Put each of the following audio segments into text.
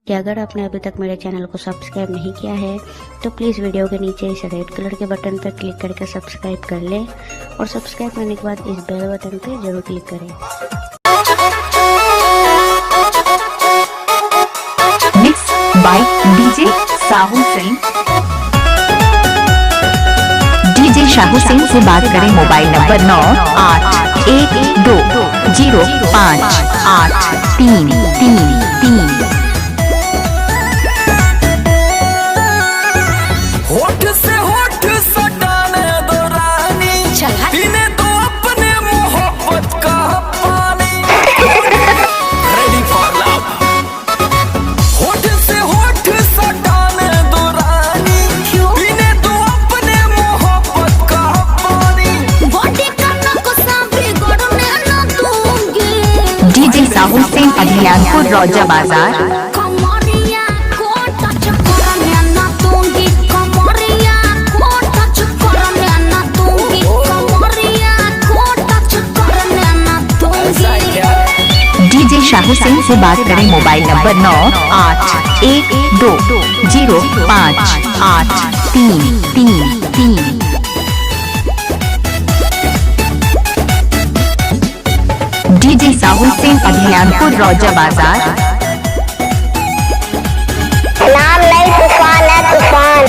कि अगर आपने अभी तक मेरे चैनल को सब्सक्राइब नहीं किया है तो प्लीज़ वीडियो के नीचे इस रेड कलर के बटन पर क्लिक करके सब्सक्राइब कर लें और सब्सक्राइब करने के बाद इस बेल बटन पर जरूर क्लिक करें। Mix by DJ Sahu Singh. DJ Sahu Singh से बात करें मोबाइल नंबर 9812058333। होठ से होठ सटाने दो रानी, पीने दो अपने मोहब्बत का पानी। Ready for love. होठ से होठ सटाने दो रानी, पीने दो अपने मोहब्बत का पानी। बॉडी करना को सांपी गड़ने न दूंगी। डीजे साहू सिंह अभियानपुर रौजा बाजार। कमरिया को टच करने न दूंगी। कमरिया को टच करने न दूंगी। कमरिया को टच करने न दूंगी। डीजे साहू सिंह से बात करें mobile number 9812058333। DJ Sahu Singh Abhiyanpur Rauza Bazar. नाम नहीं तूफान है तूफान।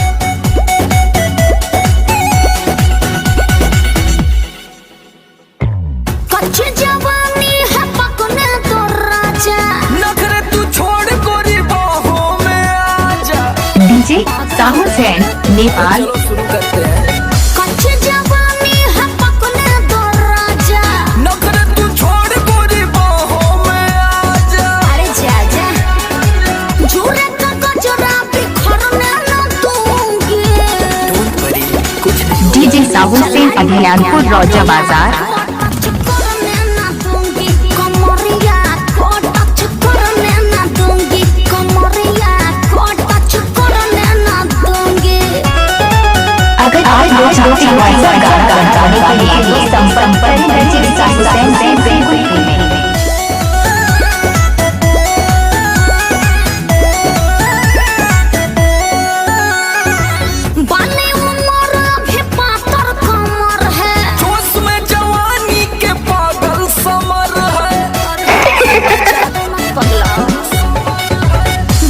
कच्ची जवानी है पकने तो राजा। नखरे तू छोड़ गोरी बाहों में आजा। डीजे साहू सिंह नेपाल। चलो शुरू करते हैं। कच्ची जवानी है पकने तो राजा। नखरे तू छोड़ गोरी बाहों में आजा। अरे जा जा झूले का गजरा बिखरने न दूंगी। कुछ नहीं। डीजे साहू सिंह अभियानपुर रौजा बाजार। टच करने न दूंगी। कमरिया को टच करने न दूंगी। कमरिया को टच करने न दूंगी। अगर आप लोग चाहते हैं ऐसा गाना गाने के लिए तो संपर्क करें डीजे साहू सिंह से बिल्कुल फ्री में। बाली उमर भी पातर कमर है। जोश में जवानी के पागल समर है।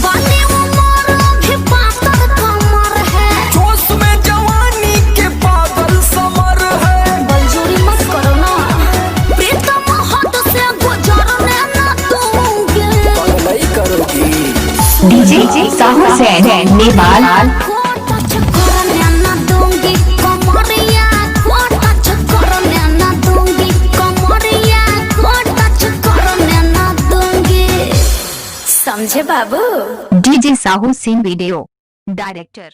बाली उमर भी पातर कमर है। जोश में जवानी के पागल समर है। बलजोरी मत करो ना। प्रीतम हाथ से गुजरने न दूंगी। नहीं करोगी। डीजे साहू सिंह नेपाल। को टच करने न दूंगी। कमरिया को टच करने न दूंगी। कमरिया को टच करने न दूंगी। समझे बाबू। DJ Sahu Singh video director.